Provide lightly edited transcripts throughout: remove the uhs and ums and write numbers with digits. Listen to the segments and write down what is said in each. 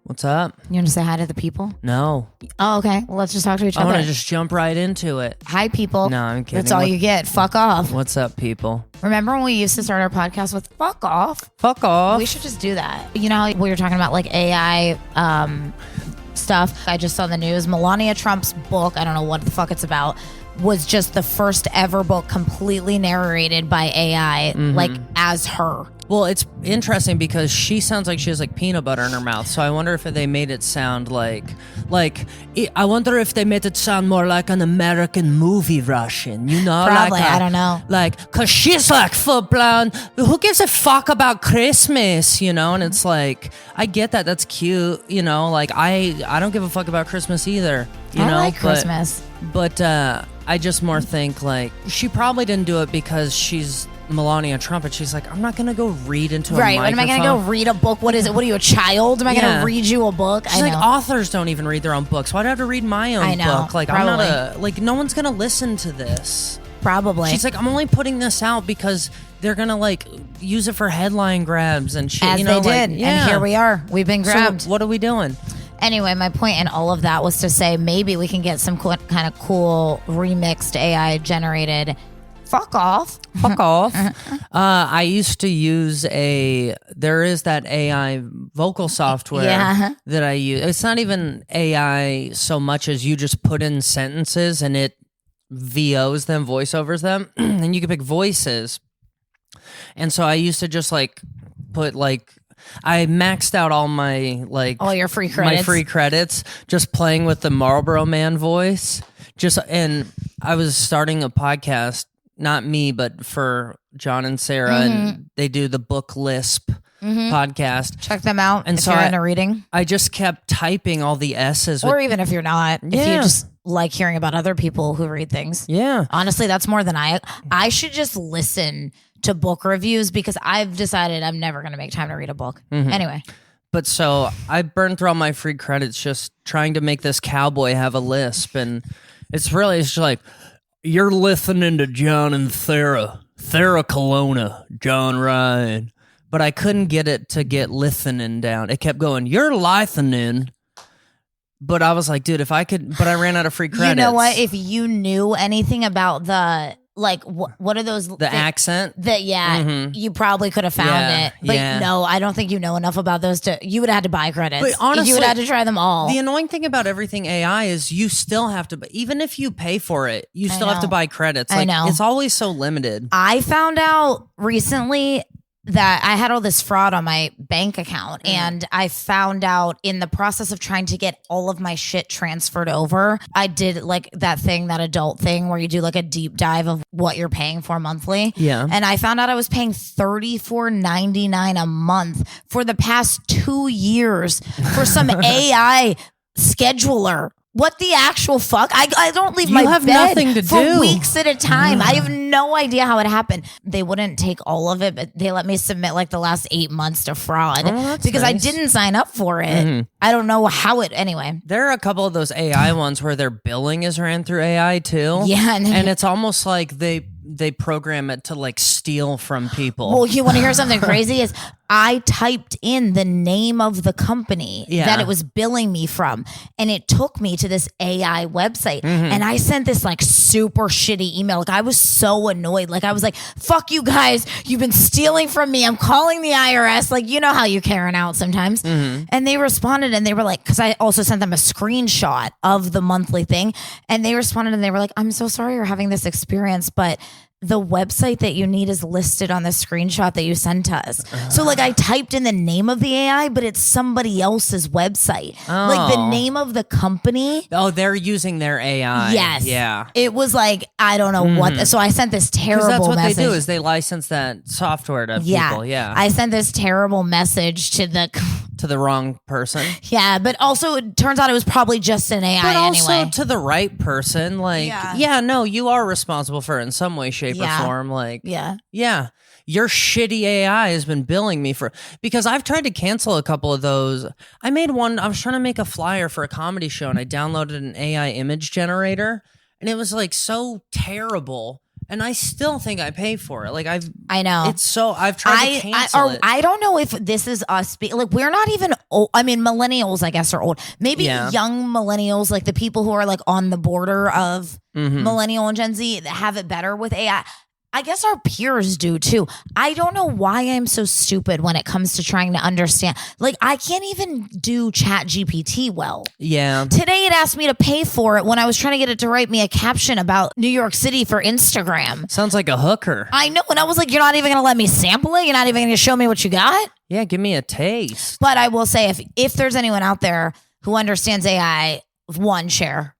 What's up? You want to say hi to the people? No. Oh, okay. Well, let's just talk to each I other. want to just jump right into it. Hi, people. No, I'm kidding. That's all you get. Fuck off. What's up, people? Remember when we used to start our podcast with fuck off? Fuck off. We should just do that. You know how we were talking about like AI stuff? I just saw the news. Melania Trump's book, I don't know what the fuck it's about, was just the first ever book completely narrated by AI, like as her. Well, it's interesting because she sounds like she has like peanut butter in her mouth. So I wonder if they made it sound I wonder if they made it sound more like an American movie Russian, you know? Probably, I don't know. Cause she's like full blown, who gives a fuck about Christmas, you know? And it's like, I get that, that's cute, you know? Like, I don't give a fuck about Christmas either, you know? I like Christmas. But I just more think like, she probably didn't do it because she's Melania Trump, and she's like, I'm not gonna go read into a microphone. Am I gonna go read a book? What is it? What are you, a child? Am I gonna read you a book? She's like, authors don't even read their own books. Why do I have to read my own book? Like, probably. I'm not no one's gonna listen to this. Probably. She's like, I'm only putting this out because they're gonna like use it for headline grabs and shit. As you know, they did, and here we are. We've been grabbed. So what are we doing? Anyway, my point in all of that was to say maybe we can get some kind of cool remixed AI generated fuck off. Fuck off. I used to use there is that AI vocal software that I use. It's not even AI so much as you just put in sentences and it VOs them, voiceovers them, and you can pick voices. And so I used to just like put like, I maxed out all my all your free credits. My free credits just playing with the Marlboro Man voice. And I was starting a podcast, not me, but for John and Sarah, and they do the Book Lisp podcast. Check them out and if so you're into reading. I just kept typing all the S's. Or even if you're not. If you just like hearing about other people who read things. Yeah. Honestly, that's more than I should just listen to book reviews because I've decided I'm never going to make time to read a book. Anyway. But so I burned through all my free credits just trying to make this cowboy have a lisp. And it's just like, you're listening to John and Thera Colonna, John Ryan. But I couldn't get it to get listening down. It kept going, you're listening. But I was like, dude, if I could, but I ran out of free credits. You know what? If you knew anything about the, like, what are those? The accent? You probably could have found it. But no, I don't think you know enough about those you would have had to buy credits. But honestly, you would have had to try them all. The annoying thing about everything AI is you still have to, even if you pay for it, you still have to buy credits. Like, I know. It's always so limited. I found out recently that I had all this fraud on my bank account, and I found out in the process of trying to get all of my shit transferred over, I did like that adult thing where you do like a deep dive of what you're paying for monthly. Yeah. And I found out I was paying $34.99 a month for the past 2 years for some AI scheduler. What the actual fuck? I don't leave my have bed nothing to for do. weeks at a time. I have no idea how it happened. They wouldn't take all of it, but they let me submit like the last 8 months to fraud because I didn't sign up for it. I don't know how anyway. There are a couple of those AI ones where their billing is ran through AI too. Yeah. And it's almost like they program it to like steal from people. Well, you want to hear something crazy? Is I typed in the name of the company that it was billing me from, and it took me to this AI website. And I sent this like super shitty email. Like I was so annoyed. Like I was like, fuck you guys. You've been stealing from me. I'm calling the IRS. Like, you know how you Karen out sometimes. And they responded and they were like, because I also sent them a screenshot of the monthly thing. And they responded and they were like, I'm so sorry you're having this experience, but the website that you need is listed on the screenshot that you sent us. So like I typed in the name of the AI, but it's somebody else's website. Like the name of the company. Oh, they're using their AI. Yes. Yeah. It was like, I don't know what. So I sent this terrible message. That's what they do is they license that software to people. Yeah. I sent this terrible message to the wrong person. Yeah. But also it turns out it was probably just an AI but also anyway. to the right person. Like, no, you are responsible for it in some way, shape, or form. Like, your shitty AI has been billing me because I've tried to cancel a couple of those. I was trying to make a flyer for a comedy show and I downloaded an AI image generator and it was like so terrible. And I still think I pay for it. Like I know. I've tried to cancel it. I don't know if this is us. Like we're not even old. I mean, millennials, I guess, are old. Maybe young millennials, like the people who are like on the border of millennial and Gen Z, that have it better with AI. I guess our peers do too. I don't know why I'm so stupid when it comes to trying to understand. Like I can't even do Chat GPT well. Yeah. Today it asked me to pay for it when I was trying to get it to write me a caption about New York City for Instagram. Sounds like a hooker. I know. And I was like, you're not even going to let me sample it? You're not even going to show me what you got? Yeah, give me a taste. But I will say, if there's anyone out there who understands AI,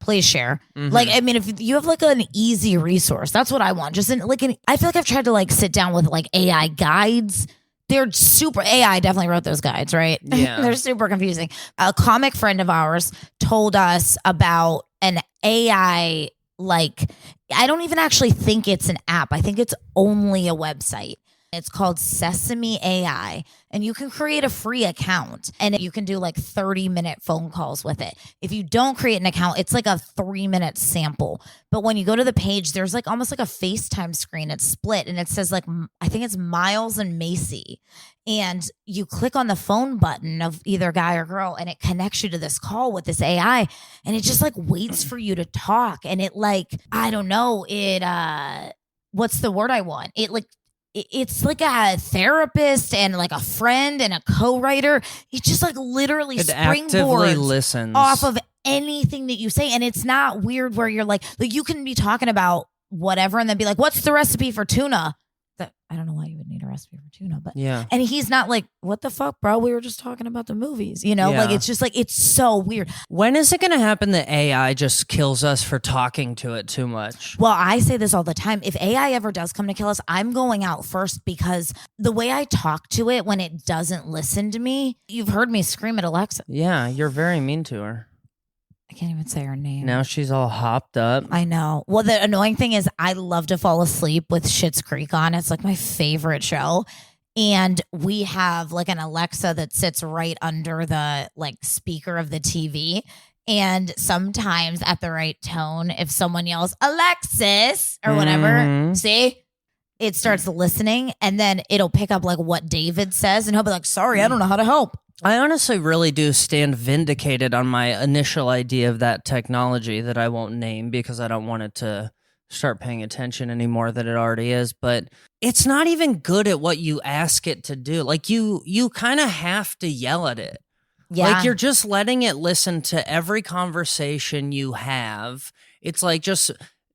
please share. Like, I mean, if you have like an easy resource, that's what I want. I feel like I've tried to like sit down with like AI guides. They're super, AI definitely wrote those guides, right? Yeah. They're super confusing. A comic friend of ours told us about an AI, like, I don't even actually think it's an app. I think it's only a website. It's called Sesame AI, and you can create a free account and you can do like 30-minute phone calls with it. If you don't create an account, it's like a 3-minute sample. But when you go to the page, there's like almost like a FaceTime screen. It's split and it says like, I think it's Miles and Macy. And you click on the phone button of either guy or girl and it connects you to this call with this AI. And it just like waits for you to talk. And it like, I don't know, what's the word I want? It's like a therapist and like a friend and a co-writer. It just like literally springboards listens off of anything that you say. And it's not weird where you're like you can be talking about whatever and then be like, what's the recipe for tuna? I don't know why you would need a recipe for tuna, but yeah. And he's not like, what the fuck, bro? We were just talking about the movies, Like it's just like, it's so weird. When is it going to happen that AI just kills us for talking to it too much? Well, I say this all the time. If AI ever does come to kill us, I'm going out first because the way I talk to it when it doesn't listen to me, you've heard me scream at Alexa. Yeah, you're very mean to her. I can't even say her name. Now she's all hopped up. I know. Well, the annoying thing is I love to fall asleep with Schitt's Creek on. It's like my favorite show. And we have like an Alexa that sits right under the like speaker of the TV. And sometimes at the right tone, if someone yells, Alexis or whatever, see? It starts listening and then it'll pick up like what David says and he'll be like, sorry, I don't know how to help. I honestly really do stand vindicated on my initial idea of that technology that I won't name because I don't want it to start paying attention any more than it already is. But it's not even good at what you ask it to do. Like you kind of have to yell at it. Yeah. Like you're just letting it listen to every conversation you have. It's like just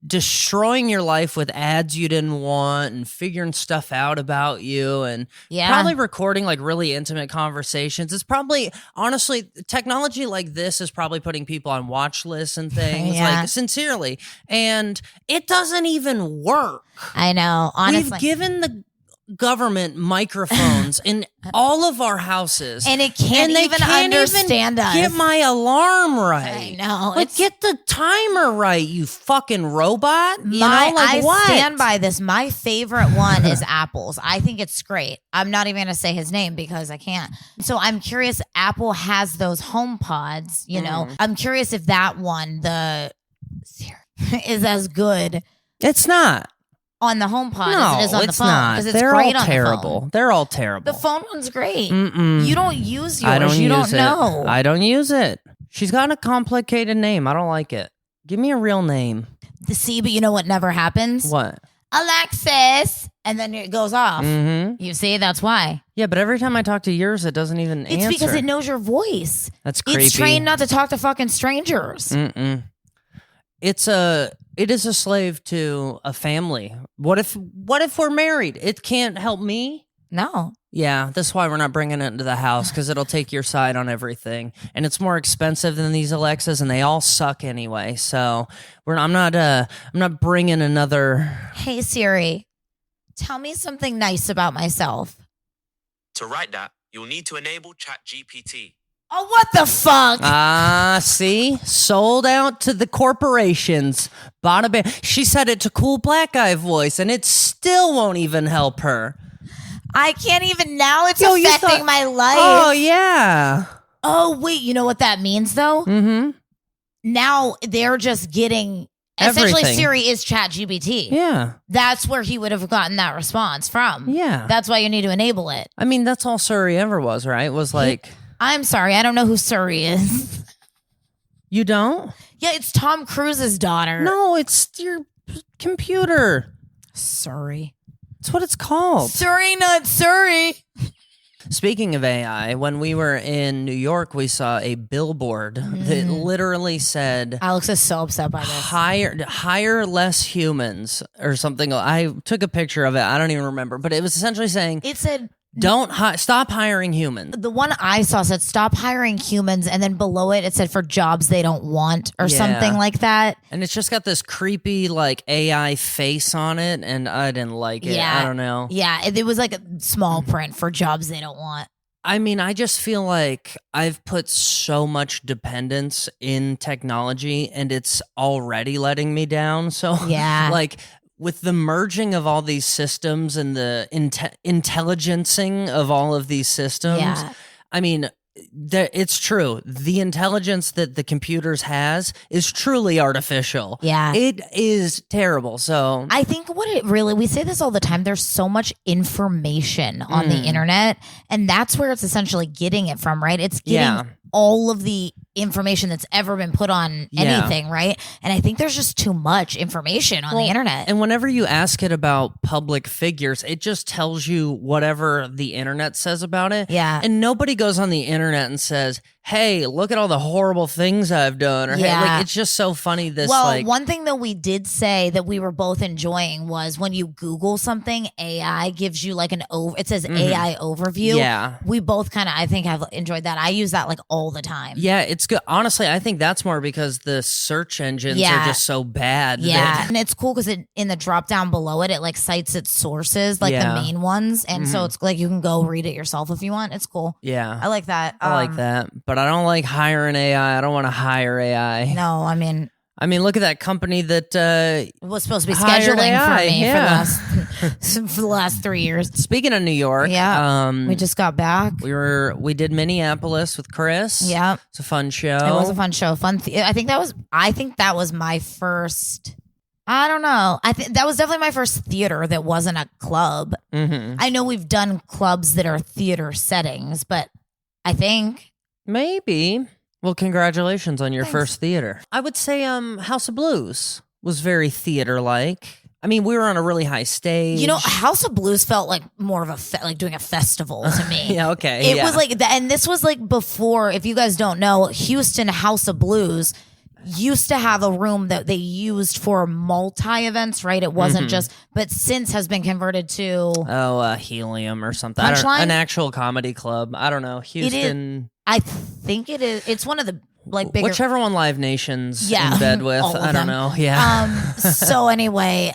destroying your life with ads you didn't want and figuring stuff out about you and probably recording like really intimate conversations. It's probably, honestly, technology like this is probably putting people on watch lists and things, like sincerely. And it doesn't even work. I know, honestly. We've given the government microphones in all of our houses and it can't even understand us. Get my alarm right. I know. Like get the timer right, you fucking robot. I stand by this. My favorite one is Apple's. I think it's great. I'm not even gonna say his name because I can't. So I'm curious, Apple has those home pods, I'm curious if that one, the is as good. It's not on the HomePod as it is on the phone. Not. It's They're great all on terrible. The phone. They're all terrible. The phone one's great. Mm-mm. You don't use yours. I don't you use don't know. I don't use it. She's got a complicated name. I don't like it. Give me a real name. But you know what never happens? What? Alexis. And then it goes off. Mm-hmm. You see, that's why. Yeah, but every time I talk to yours, it doesn't even answer. It's because it knows your voice. That's creepy. It's trained not to talk to fucking strangers. Mm-mm. It is a slave to a family. What if we're married? It can't help me? No. Yeah, that's why we're not bringing it into the house because it'll take your side on everything, and it's more expensive than these Alexas, and they all suck anyway. So I'm not bringing another. Hey Siri, tell me something nice about myself. To write that, you'll need to enable ChatGPT. Oh, what the fuck? See? Sold out to the corporations. Bada bam. She said it to cool black guy voice, and it still won't even help her. I can't even now. It's affecting my life. Oh, yeah. Oh, wait. You know what that means, though? Mm-hmm. Now they're just getting Essentially, everything. Siri is ChatGPT. Yeah. That's where he would have gotten that response from. Yeah. That's why you need to enable it. I mean, that's all Siri ever was, right? Was like... I'm sorry, I don't know who Suri is. You don't? Yeah, it's Tom Cruise's daughter. No, it's your computer. Suri. That's what it's called. Suri, not Suri. Speaking of AI, when we were in New York, we saw a billboard that literally said, Alex is so upset by this. hire less humans or something. I took a picture of it. I don't even remember, but it was essentially saying, It said, stop hiring humans. the one I saw said, stop hiring humans. And then below it, it said for jobs they don't want or something like that. And it's just got this creepy like AI face on it. And I didn't like it. Yeah. I don't know. Yeah, it was like a small print for jobs they don't want. I mean, I just feel like I've put so much dependence in technology and it's already letting me down. So Yeah. like with the merging of all these systems and the intelligencing of all of these systems, I mean, it's true. The intelligence that the computers has is truly artificial. Yeah. It is terrible. So I think we say this all the time, there's so much information on the internet, and that's where it's essentially getting it from, right? It's getting all of the information that's ever been put on anything, right? And I think there's just too much information on the internet. And whenever you ask it about public figures, it just tells you whatever the internet says about it. Yeah. And nobody goes on the internet and says, hey, look at all the horrible things I've done. Or hey, like, it's just so funny. One thing that we did say that we were both enjoying was when you Google something, AI gives you like it says AI overview. Yeah. We both kind of, I think, have enjoyed that. I use that like all the time. Yeah, it's good. Honestly, I think that's more because the search engines are just so bad. Yeah. And it's cool because in the drop down below it like cites its sources, like the main ones. And so it's like you can go read it yourself if you want. It's cool. Yeah. I like that. I like that. But I don't like hiring AI. I don't want to hire AI. No, I mean, look at that company that was supposed to be hired scheduling AI, for me for the last 3 years. Speaking of New York, we just got back. We did Minneapolis with Chris. Yeah, it's a fun show. It was a fun show. I think that was my first. I don't know. I think that was definitely my first theater that wasn't a club. I know we've done clubs that are theater settings, but I think maybe. Well, congratulations on your first theater. I would say House of Blues was very theater-like. I mean, we were on a really high stage. You know, House of Blues felt like more of like doing a festival to me. Yeah, okay. It was like that, and this was like before, if you guys don't know, Houston House of Blues used to have a room that they used for multi-events, right? It wasn't just, but since has been converted to Helium or something. Punchline? An actual comedy club. I don't know. Houston. I think it is. It's one of the like bigger. Whichever one Live Nation's in bed with. I don't know. Yeah. So anyway,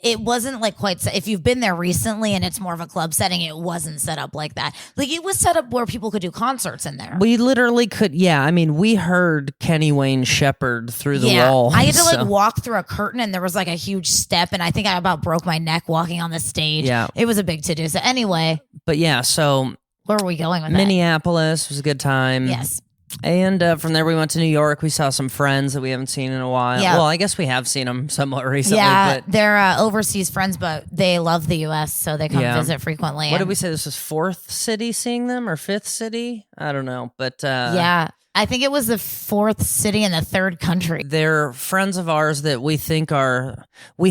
it wasn't like quite. If you've been there recently and it's more of a club setting, it wasn't set up like that. Like it was set up where people could do concerts in there. We literally could. Yeah. I mean, we heard Kenny Wayne Shepherd through the wall. I had to like walk through a curtain and there was like a huge step, and I think I about broke my neck walking on the stage. Yeah. It was a big to-do. So anyway. But yeah, so. Where were we going with that? Minneapolis was a good time. Yes. And from there we went to New York. We saw some friends that we haven't seen in a while. Yeah. Well, I guess we have seen them somewhat recently. Yeah, but they're overseas friends, but they love the U.S., so they come visit frequently. What did we say? This was fourth city seeing them or fifth city? I don't know. But yeah. I think it was the fourth city in the third country. They're friends of ours that we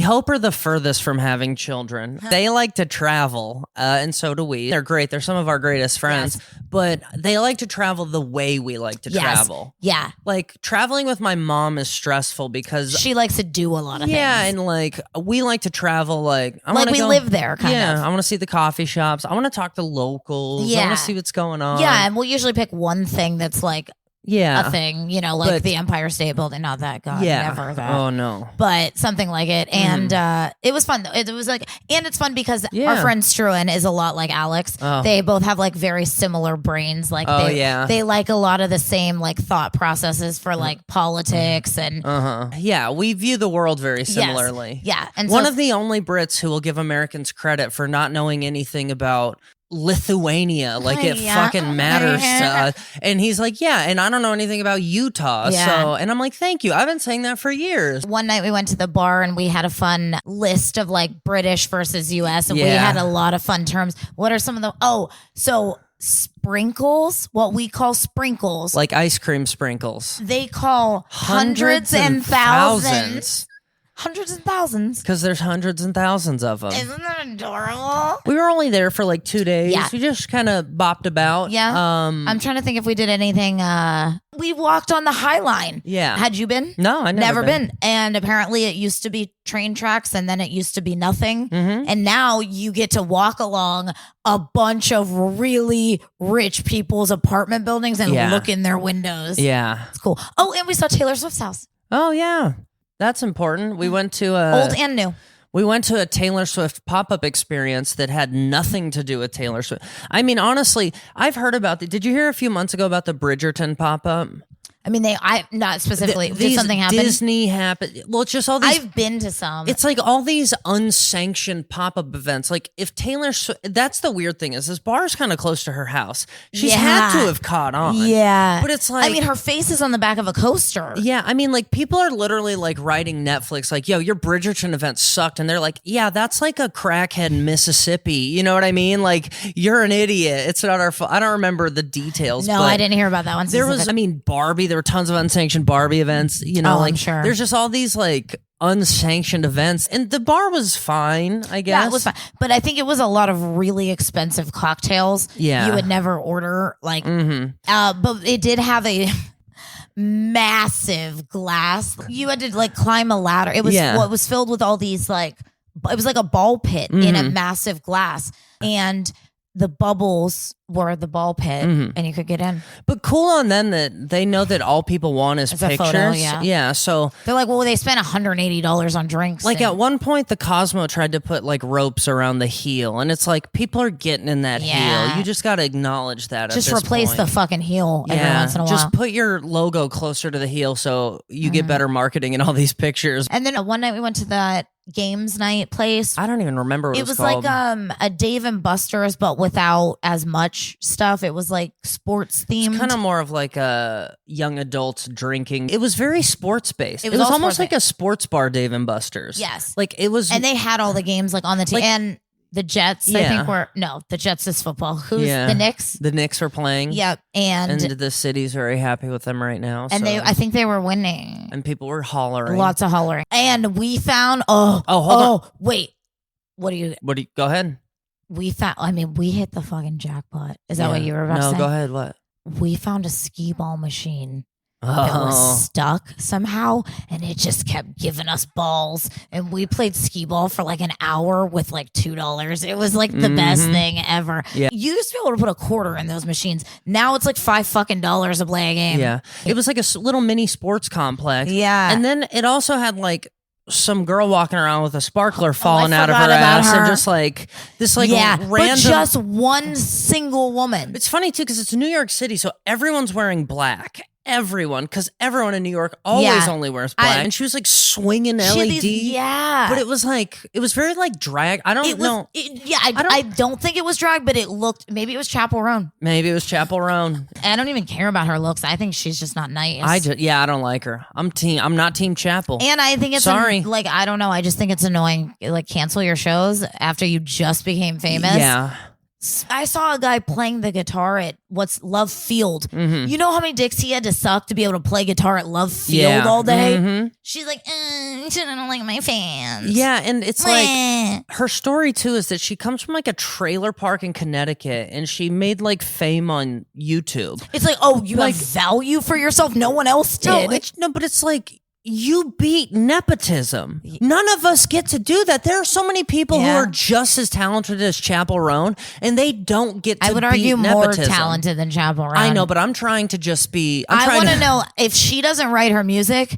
hope are the furthest from having children. They like to travel, and so do we. They're great. They're some of our greatest friends, but they like to travel the way we like to travel. Yeah. Like traveling with my mom is stressful because she likes to do a lot of things. Yeah, and like we like to travel like we live there, kind of. Yeah, I want to see the coffee shops. I want to talk to locals. I want to see what's going on. Yeah, and we'll usually pick one thing that's like a thing, you know, like the Empire State Building. Not that, God, never that. Oh no, but something like it, and it was fun though. It was like, and it's fun because our friend Struan is a lot like Alex. They both have like very similar brains. Like, they like a lot of the same like thought processes for like politics and yeah, we view the world very similarly. Yeah, and one of the only Brits who will give Americans credit for not knowing anything about Lithuania, like it fucking matters to us. And he's like, yeah, and I don't know anything about Utah. So, and I'm like, thank you. I've been saying that for years. One night we went to the bar and we had a fun list of like British versus US, and we had a lot of fun terms. What are some of the, so sprinkles, what we call sprinkles. Like ice cream sprinkles. They call hundreds and thousands. Hundreds and thousands. Because there's hundreds and thousands of them. Isn't that adorable? We were only there for like 2 days. Yeah. We just kind of bopped about. Yeah. I'm trying to think if we did anything. We walked on the High Line. Yeah. Had you been? No, I never been. And apparently it used to be train tracks and then it used to be nothing. Mm-hmm. And now you get to walk along a bunch of really rich people's apartment buildings and look in their windows. Yeah. It's cool. Oh, and we saw Taylor Swift's house. Oh, yeah. That's important. We went to old and new. We went to a Taylor Swift pop-up experience that had nothing to do with Taylor Swift. I mean, honestly, I've heard about did you hear a few months ago about the Bridgerton pop-up? I mean, not specifically. Did something happen? Disney happened. Well, it's just all these. I've been to some. It's like all these unsanctioned pop-up events. Like if Taylor Swift, that's the weird thing is this bar is kind of close to her house. She's had to have caught on. Yeah. But it's like. I mean, her face is on the back of a coaster. Yeah. I mean, like people are literally like writing Netflix like, yo, your Bridgerton event sucked. And they're like, yeah, that's like a crackhead in Mississippi. You know what I mean? Like you're an idiot. It's not our fault. I don't remember the details. No, I didn't hear about that one. There was, I mean, Barbie, there were tons of unsanctioned Barbie events, you know, like I'm sure. There's just all these like unsanctioned events and the bar was fine, I guess. Yeah, it was fine. But I think it was a lot of really expensive cocktails. Yeah. You would never order like, but it did have a massive glass. You had to like climb a ladder. It was what was filled with all these like, it was like a ball pit in a massive glass. And the bubbles were the ball pit and you could get in. But cool on them that they know that all people want is pictures. Photo, yeah. So they're like, well, they spent $180 on drinks. Like at one point, the Cosmo tried to put like ropes around the heel, and it's like people are getting in that heel. You just got to acknowledge that. Just replace the fucking heel every once in a while. Just put your logo closer to the heel so you get better marketing in all these pictures. And then one night we went to that games night place. I don't even remember what it was called. Like a Dave and Buster's, but without as much stuff. It was like sports themed. Kind of more of like a young adults drinking. It was very sports based. It was almost like a sports bar, Dave and Buster's. Yes. Like it was. And they had all the games like on the team. And the Jets, I think the Jets is football. Who's the Knicks? The Knicks are playing. Yep. And the city's very happy with them right now. And I think they were winning. And people were hollering. Lots of hollering. And we found, hold on. Wait. What do you, go ahead. We hit the fucking jackpot. Is that what you were about to say? No, go ahead. What? We found a skee ball machine that was stuck somehow, and it just kept giving us balls. And we played skee ball for like an hour with like $2. It was like the best thing ever. Yeah. You used to be able to put a quarter in those machines. Now it's like $5 to play a game. Yeah. It was like a little mini sports complex. Yeah. And then it also had like some girl walking around with a sparkler falling out of her ass and just like this like random, but just one single woman. It's funny too because it's New York City, so everyone's wearing black. Everyone, because everyone in New York always only wears black. And she was like swinging LED. But it was like, it was very like drag. I don't know. I don't think it was drag, but it looked, maybe it was Chappell Roan. Maybe it was Chappell Roan. I don't even care about her looks. I think she's just not nice. I don't like her. I'm not Team Chappell. And I think it's sorry. I don't know. I just think it's annoying. Like cancel your shows after you just became famous. Yeah. I saw a guy playing the guitar at Love Field. Mm-hmm. You know how many dicks he had to suck to be able to play guitar at Love Field all day? Mm-hmm. She's like, I don't like my fans. Yeah, and it's like her story too is that she comes from like a trailer park in Connecticut and she made like fame on YouTube. It's like, you have value for yourself. No one else did. No, but it's like you beat nepotism. None of us get to do that. There are so many people who are just as talented as Chappell Roan, and they don't get to beat nepotism. I would argue more talented than Chappell Roan. I know, but I'm trying to just be... I want to know, if she doesn't write her music,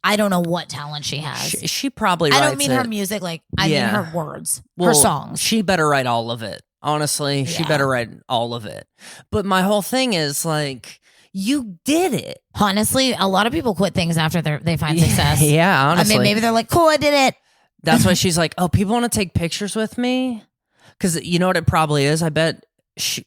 I don't know what talent she has. She probably writes it. I don't mean her music, I mean her words, her songs. She better write all of it. Honestly, she better write all of it. But my whole thing is like... You did it. Honestly, a lot of people quit things after they find success. Yeah, honestly. I mean, maybe they're like, cool, I did it. That's why she's like, oh, people want to take pictures with me? Because you know what it probably is? I bet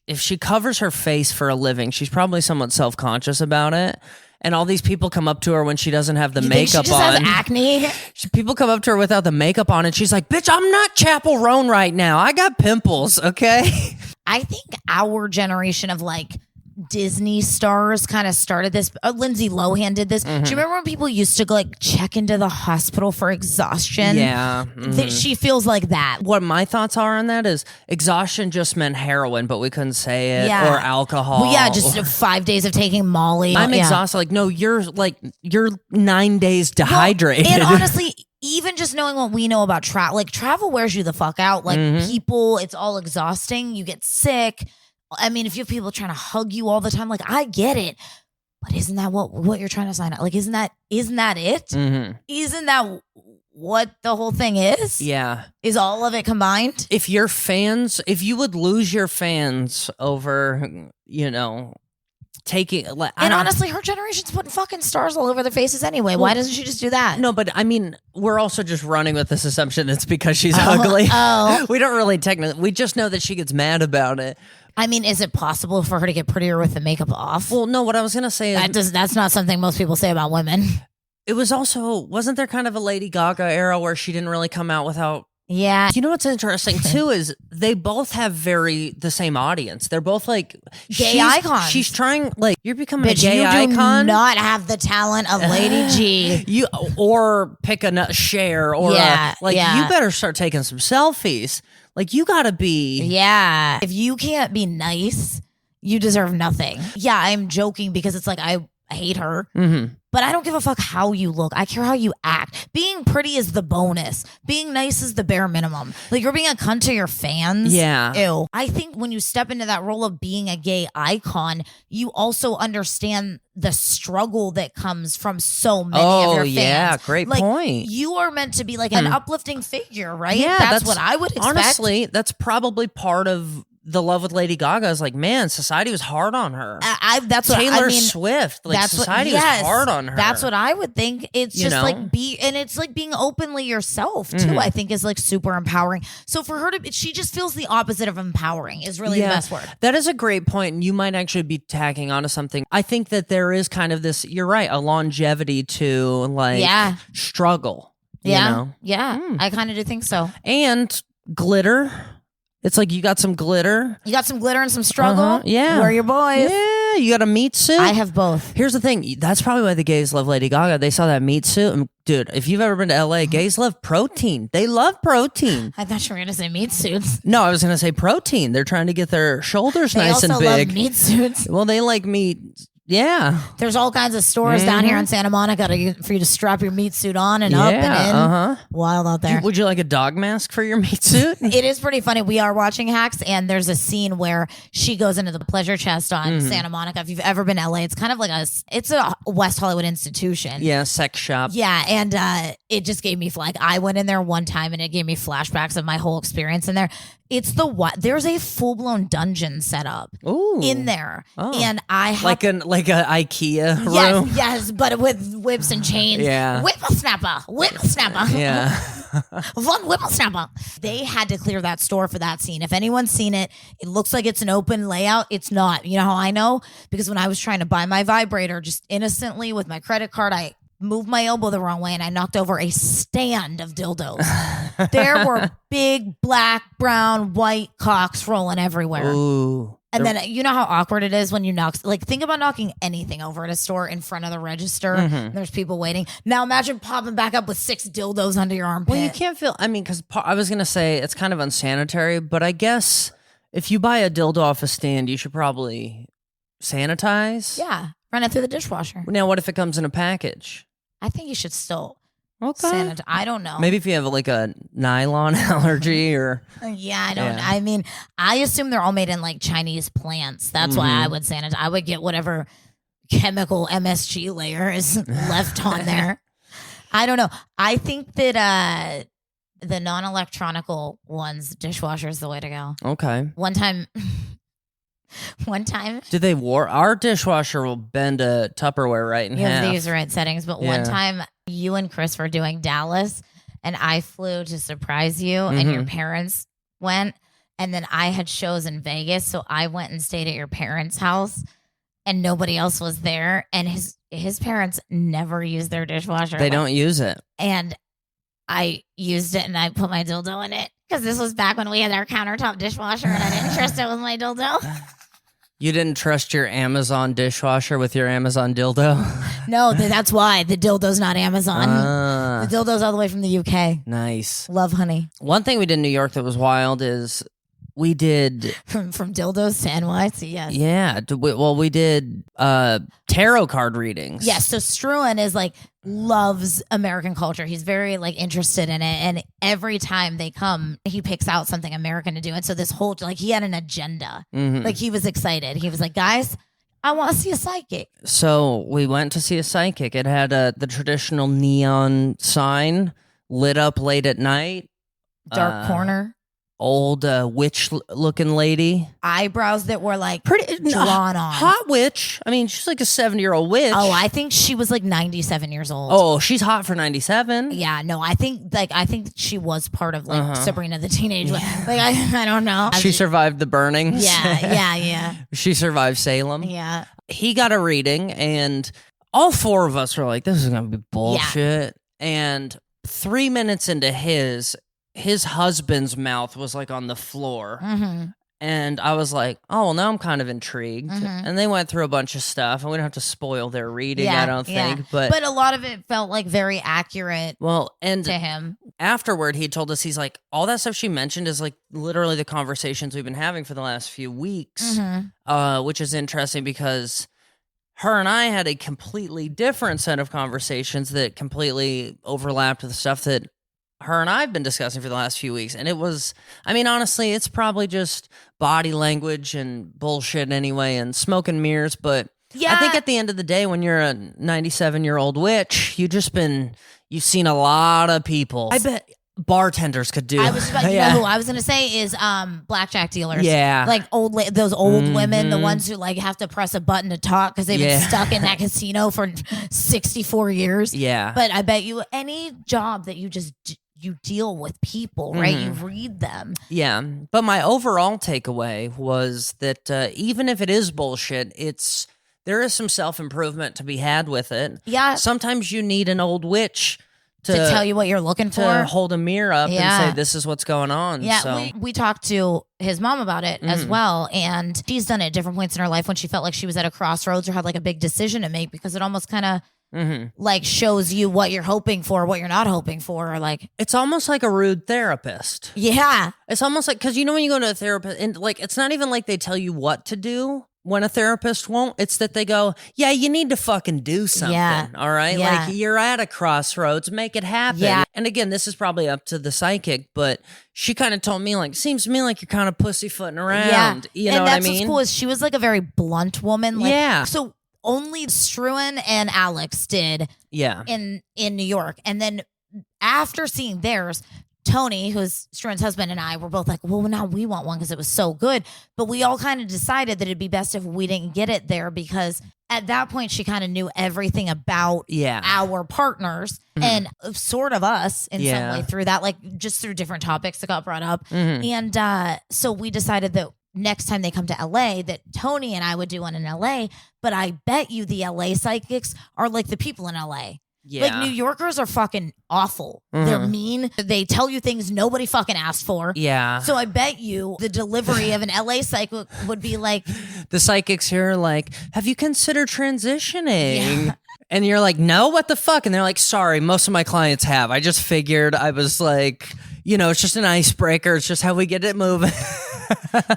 if she covers her face for a living, she's probably somewhat self-conscious about it. And all these people come up to her when she doesn't have the makeup she just on. has acne? People come up to her without the makeup on, and she's like, bitch, I'm not Chappell Roan right now. I got pimples, okay? I think our generation of like Disney stars kind of started this. Lindsay Lohan did this. Do you remember when people used to like check into the hospital for exhaustion? Yeah. She feels like that. What my thoughts are on that is exhaustion just meant heroin, but we couldn't say it, or alcohol. Well, yeah, just 5 days of taking Molly. I'm exhausted. Like, no, you're 9 days dehydrated. And honestly, even just knowing what we know about travel, like travel wears you the fuck out. Like people, it's all exhausting. You get sick. I mean, if you have people trying to hug you all the time, like I get it, but isn't that what you're trying to sign up? Like, isn't that it? Isn't that what the whole thing is? Yeah. Is all of it combined? If you would lose your fans over, taking, honestly, her generation's putting fucking stars all over their faces anyway. Why doesn't she just do that? No, but I mean, we're also just running with this assumption it's because she's ugly. We don't really technically. We just know that she gets mad about it. I mean, is it possible for her to get prettier with the makeup off? Well, no, what I was going to say is... That's not something most people say about women. It was also... Wasn't there kind of a Lady Gaga era where she didn't really come out without... Yeah. You know what's interesting, too, is they both have the same audience. They're both like... Gay icons. She's trying... Like, you're becoming a gay you icon. Do not have the talent of Lady G. Or pick a Cher. Or you better start taking some selfies. Like, you gotta be... Yeah. If you can't be nice, you deserve nothing. Yeah, I'm joking because it's like I hate her. But I don't give a fuck how you look. I care how you act. Being pretty is the bonus. Being nice is the bare minimum. Like, you're being a cunt to your fans. Yeah. Ew. I think when you step into that role of being a gay icon, you also understand the struggle that comes from so many of your fans. Yeah, great point. You are meant to be like an uplifting figure, right? Yeah, that's what I would expect. Honestly, that's probably part of the love with Lady Gaga is like, man, society was hard on her. That's what Taylor I mean, Swift, like society was hard on her. That's what I would think. It's just like and it's like being openly yourself too. I think is like super empowering. So for her she just feels the opposite of empowering is really the best word. That is a great point, and you might actually be tacking onto something. I think that there is kind of this. You're right, a longevity to like struggle. Yeah, I kind of do think so. And glitter. It's like you got some glitter. You got some glitter and some struggle. Yeah. We're your boys. Yeah. You got a meat suit. I have both. Here's the thing. That's probably why the gays love Lady Gaga. They saw that meat suit. And dude, if you've ever been to LA, gays love protein. They love protein. I thought you were going to say meat suits. No, I was going to say protein. They're trying to get their shoulders nice and big. They also love meat suits. Well, they like meat. Yeah. There's all kinds of stores down here in Santa Monica for you to strap your meat suit on and up and in. Wild out there. Would you like a dog mask for your meat suit? It is pretty funny. We are watching Hacks, and there's a scene where she goes into the pleasure chest on Santa Monica. If you've ever been to LA, it's kind of like it's a West Hollywood institution. Yeah, sex shop. Yeah, and it just gave me I went in there one time, and it gave me flashbacks of my whole experience in there. It's there's a full blown dungeon set up in there, and I have like a IKEA room. Yes, but with whips and chains. Yeah, whippersnapper. Yeah, Von Whippersnapper. They had to clear that store for that scene. If anyone's seen it, it looks like it's an open layout. It's not. You know how I know? Because when I was trying to buy my vibrator, just innocently with my credit card, I moved my elbow the wrong way and I knocked over a stand of dildos. There were big black, brown, white cocks rolling everywhere. Ooh. And then you know how awkward it is when you knock, think about knocking anything over at a store in front of the register. And there's people waiting. Now imagine popping back up with 6 dildos under your armpit. Well, you can't feel, because I was going to say it's kind of unsanitary, but I guess if you buy a dildo off a stand, you should probably sanitize. Yeah. Run it through the dishwasher. Now, what if it comes in a package? I think you should still sanitize. I don't know. Maybe if you have like a nylon allergy or... Yeah, I don't. I mean, I assume they're all made in like Chinese plants. That's why I would sanitize. I would get whatever chemical MSG layer is left on there. I don't know. I think that the non-electronical ones, dishwasher is the way to go. Okay. One time... Did they our dishwasher will bend a Tupperware right in half. You have these right settings, but one time you and Chris were doing Dallas and I flew to surprise you and your parents went And then I had shows in Vegas, so I went and stayed at your parents' house, and nobody else was there. And his parents never use their dishwasher. They don't use it. And I used it, and I put my dildo in it because this was back when we had our countertop dishwasher, and I didn't trust it with my dildo. You didn't trust your Amazon dishwasher with your Amazon dildo? No, that's why. The dildo's not Amazon. The dildo's all the way from the UK. Nice. Love, honey. One thing we did in New York that was wild is we did... From dildos to NYC, yes. Yeah. We did tarot card readings. Yes, so Struan is like, loves American culture. He's very like interested in it. And every time they come, he picks out something American to do. And so this whole, like he had an agenda. Like he was excited. He was like, guys, I want to see a psychic. So we went to see a psychic. It had the traditional neon sign lit up late at night. Dark corner. Old witch-looking lady. Eyebrows that were like pretty drawn on. Hot witch. I mean, she's like a 70-year-old witch. Oh, I think she was like 97 years old. Oh, she's hot for 97. Yeah, no, I think she was part of like Sabrina the Teenage Witch. Like I don't know. She survived the burnings. Yeah. She survived Salem. Yeah. He got a reading, and all four of us were like, "This is gonna be bullshit." Yeah. And 3 minutes into his husband's mouth was like on the floor. And I was like, oh, well, now I'm kind of intrigued. And they went through a bunch of stuff, and we don't have to spoil their reading, I don't think. But a lot of it felt like very accurate to him. Afterward, he told us, he's like, all that stuff she mentioned is like literally the conversations we've been having for the last few weeks, which is interesting because her and I had a completely different set of conversations that completely overlapped with the stuff that her and I have been discussing for the last few weeks. And it was, I mean, honestly, it's probably just body language and bullshit anyway and smoke and mirrors. But I think at the end of the day, when you're a 97-year-old witch, you've seen a lot of people. I bet bartenders could do. I was about, you know who I was going to say is blackjack dealers. Yeah. Like those old women, the ones who like have to press a button to talk because they've been stuck in that casino for 64 years. Yeah. But I bet you any job that you deal with people, right? You read them. Yeah. But my overall takeaway was that even if it is bullshit, there is some self-improvement to be had with it. Yeah. Sometimes you need an old witch to tell you what you're looking for. To hold a mirror up and say, this is what's going on. Yeah, so. we talked to his mom about it as well. And she's done it at different points in her life when she felt like she was at a crossroads or had like a big decision to make, because it almost kind of like shows you what you're hoping for, what you're not hoping for, or like it's almost like a rude therapist. Yeah, it's almost like, because you know when you go to a therapist and like it's not even like they tell you what to do when a therapist won't. It's that they go, yeah, you need to fucking do something. Yeah. All right, like you're at a crossroads, make it happen. Yeah. And again, this is probably up to the psychic, but she kind of told me like, seems to me like you're kind of pussyfooting around. You know what I mean? And that's what's cool is she was like a very blunt woman. Like, so only Struan and Alex did in New York. And then after seeing theirs, Tony, who's Struan's husband, and I were both like, well, now we want one because it was so good. But we all kind of decided that it'd be best if we didn't get it there, because at that point she kind of knew everything about our partners and sort of us in some way through that, like just through different topics that got brought up. And so we decided that next time they come to LA that Tony and I would do one in LA, but I bet you the LA psychics are like the people in LA. Yeah. Like New Yorkers are fucking awful. They're mean. They tell you things nobody fucking asked for. Yeah. So I bet you the delivery of an LA psychic would be like, the psychics here are like, have you considered transitioning? Yeah. And you're like, no, what the fuck? And they're like, sorry, most of my clients have. I just figured, I was like, you know, it's just an icebreaker. It's just how we get it moving.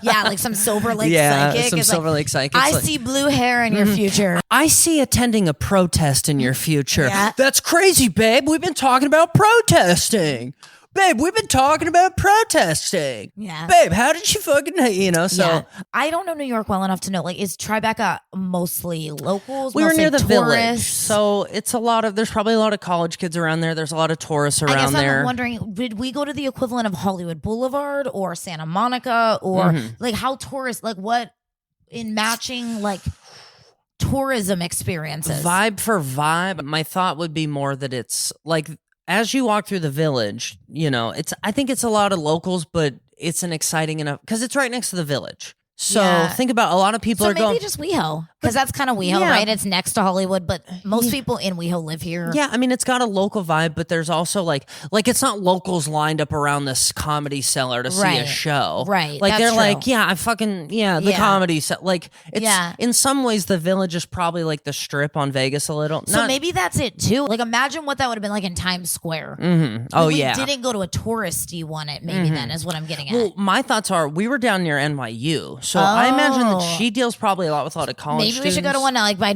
Yeah, like some Silver Lake psychic. Some Silver Lake psychic. I see blue hair in your future. I see attending a protest in your future. Yeah. That's crazy, babe. We've been talking about protesting. Babe, we've been talking about protesting. Yeah. Babe, how did you fucking, you know, so. Yeah. I don't know New York well enough to know, like, is Tribeca mostly locals? We were near the tourists? Village. So it's there's probably a lot of college kids around there. There's a lot of tourists around there. I'm wondering, did we go to the equivalent of Hollywood Boulevard or Santa Monica or like how tourists, like what in matching, like, tourism experiences? Vibe for vibe. My thought would be more that it's like, as you walk through the Village, you know, I think it's a lot of locals, but it's an exciting enough, because it's right next to the Village. So think about, a lot of people are going. Maybe just WeHo, because that's kind of WeHo, right? It's next to Hollywood, but most people in WeHo live here. Yeah, I mean, it's got a local vibe, but there's also like it's not locals lined up around this Comedy Cellar to see a show, right? Like that's they're true. like, the Comedy Cellar. Like, it's in some ways the Village is probably like the Strip on Vegas a little. So maybe that's it too. Like, imagine what that would have been like in Times Square. Mm-hmm. Oh we didn't go to a touristy one. Maybe then is what I'm getting at. Well, my thoughts are, we were down near NYU, so I imagine that she deals probably a lot with a lot of college Maybe students. we should go to one like by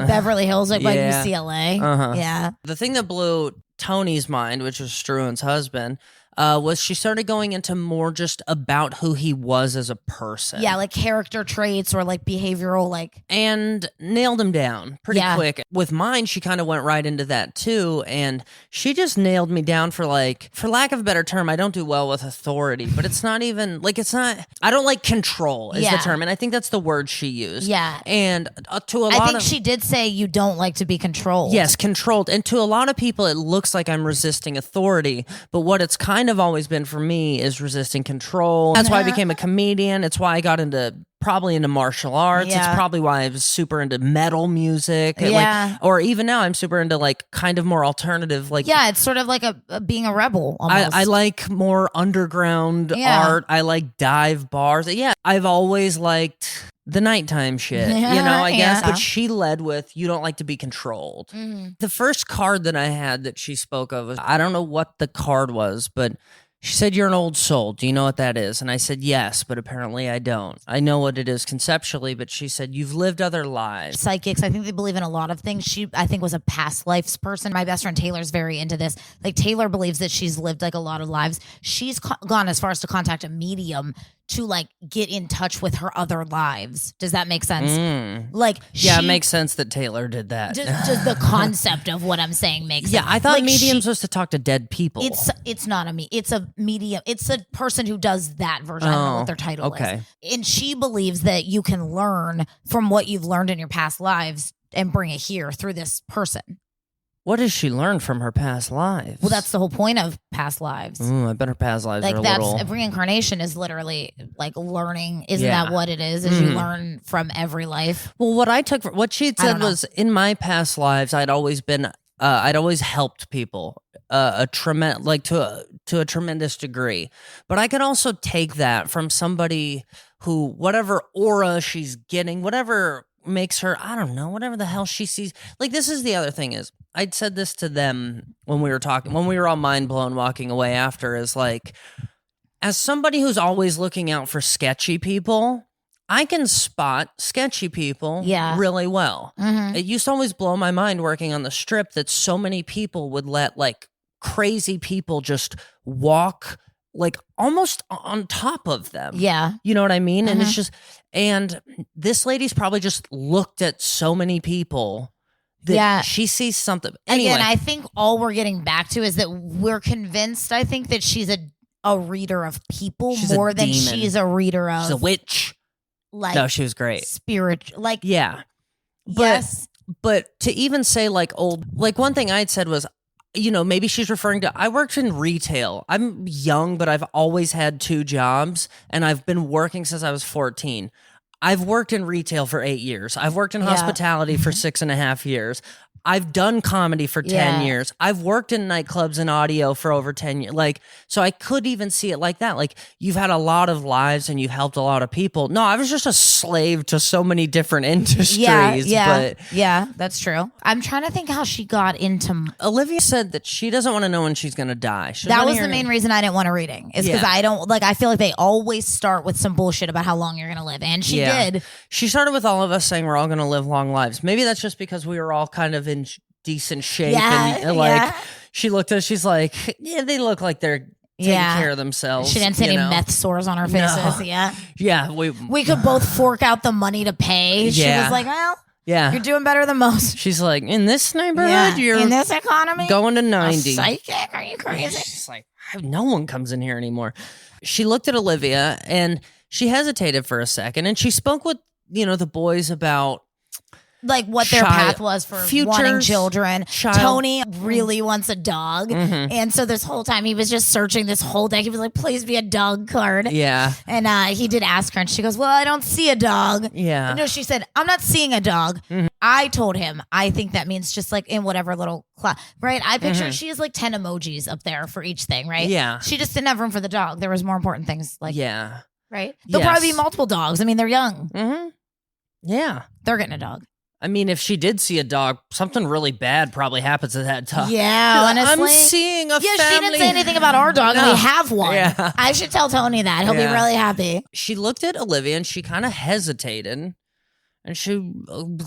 Beverly Hills, like by UCLA. Yeah. The thing that blew Tony's mind, which was Struan's husband, was she started going into more just about who he was as a person. Yeah, like character traits or like behavioral, like. And nailed him down pretty quick. With mine, she kind of went right into that too. And she just nailed me down for lack of a better term, I don't do well with authority, but it's not even, I don't like control is the term. And I think that's the word she used. Yeah. And to a lot of. I think she did say you don't like to be controlled. Yes, controlled. And to a lot of people, it looks like I'm resisting authority. But what it's kind of always been for me is resisting control. That's why I became a comedian. It's why I got probably into martial arts. It's probably why I was super into metal music. Or even now I'm super into kind of more alternative. It's sort of like being a rebel almost. I like more underground art. I like dive bars. Yeah, I've always liked the nighttime shit, I guess. But she led with, you don't like to be controlled. Mm-hmm. The first card that I had that she spoke of, I don't know what the card was, but she said, "You're an old soul. Do you know what that is?" And I said, "Yes, but apparently I don't. I know what it is conceptually," but she said, "You've lived other lives." Psychics, I think they believe in a lot of things. She, I think, was a past lives person. My best friend Taylor's very into this. Like, Taylor believes that she's lived a lot of lives. She's gone as far as to contact a medium to get in touch with her other lives. Does that make sense? It makes sense that Taylor did that. Just the concept of what I'm saying makes sense. Yeah, I thought mediums was to talk to dead people. It's not a it's a medium. It's a person who does that version. I don't know what their title is. And she believes that you can learn from what you've learned in your past lives and bring it here through this person. What does she learn from her past lives? Well, that's the whole point of past lives. I bet her past lives are a little. Reincarnation is literally learning. Isn't that what it is? Is you learn from every life? Well, what she had said was, in my past lives, I'd always helped people to a tremendous degree. But I could also take that from somebody who, whatever aura she's getting, whatever makes her, I don't know, whatever the hell she sees. This is the other thing is, I'd said this to them when we were all mind blown walking away after, is as somebody who's always looking out for sketchy people, I can spot sketchy people really well. Mm-hmm. It used to always blow my mind working on the Strip that so many people would let crazy people just walk almost on top of them. Yeah. You know what I mean? Mm-hmm. And it's just, and this lady's probably just looked at so many people that she sees something. Anyway. Again, I think all we're getting back to is that we're convinced, I think, that she's a reader of people more than she's a reader of. She's a witch. No, she was great. Spiritual. Yeah. Yes. But to even say one thing I'd said was, maybe she's referring to, I worked in retail. I'm young, but I've always had 2 jobs, and I've been working since I was 14. I've worked in retail for 8 years. I've worked in hospitality for 6.5 years. I've done comedy for 10 years. I've worked in nightclubs and audio for over 10 years. So I could even see it like that. You've had a lot of lives and you've helped a lot of people. No, I was just a slave to so many different industries. Yeah, that's true. I'm trying to think how she got into. Olivia said that she doesn't want to know when she's going to die. That was the main reason I didn't want a reading. Is because I don't I feel like they always start with some bullshit about how long you're going to live. And she did. She started with all of us saying we're all going to live long lives. Maybe that's just because we were all kind of in decent shape. She looked at us, she's like, yeah, they look like they're taking care of themselves. She didn't see any meth sores on her faces. No. Yeah. We could both fork out the money to pay. She was like, well, you're doing better than most. She's like, in this neighborhood, you're in this economy going to 90. Psychic? Are you crazy? She's like, no one comes in here anymore. She looked at Olivia and she hesitated for a second, and she spoke with, the boys about like what their path was for wanting children. Tony really wants a dog. And so this whole time he was just searching this whole deck. He was like, please be a dog card. Yeah. And he did ask her and she goes, well, I don't see a dog. Yeah. No, she said, I'm not seeing a dog. I told him, I think that means just like in whatever little class, right? I picture she has like 10 emojis up there for each thing, right? Yeah. She just didn't have room for the dog. There was more important things like, right? There'll probably be multiple dogs. I mean, they're young. Yeah. They're getting a dog. I mean, if she did see a dog, something really bad probably happens to that dog. Yeah, honestly. I'm seeing a family. She didn't say anything about our dog, and we have one. Yeah. I should tell Tony that. He'll be really happy. She looked at Olivia, and she kind of hesitated. And she